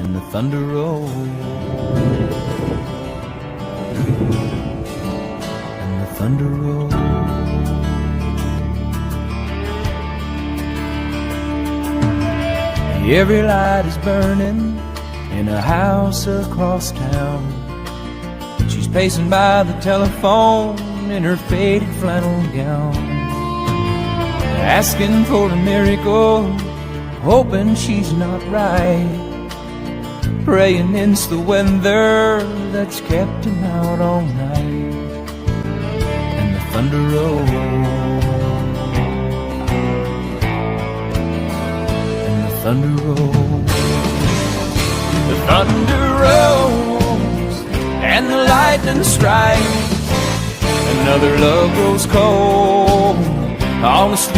and the thunder rolls, and the thunder rolls. Every light is burning in a house across town. She's pacing by the telephone in her faded flannel gown, asking for a miracle, hoping she's not right, praying it's the weather that's kept him out all night. And the thunder rolls, and the thunder rolls, the thunder rolls, and the lightning strikes. Another love grows cold, honestly.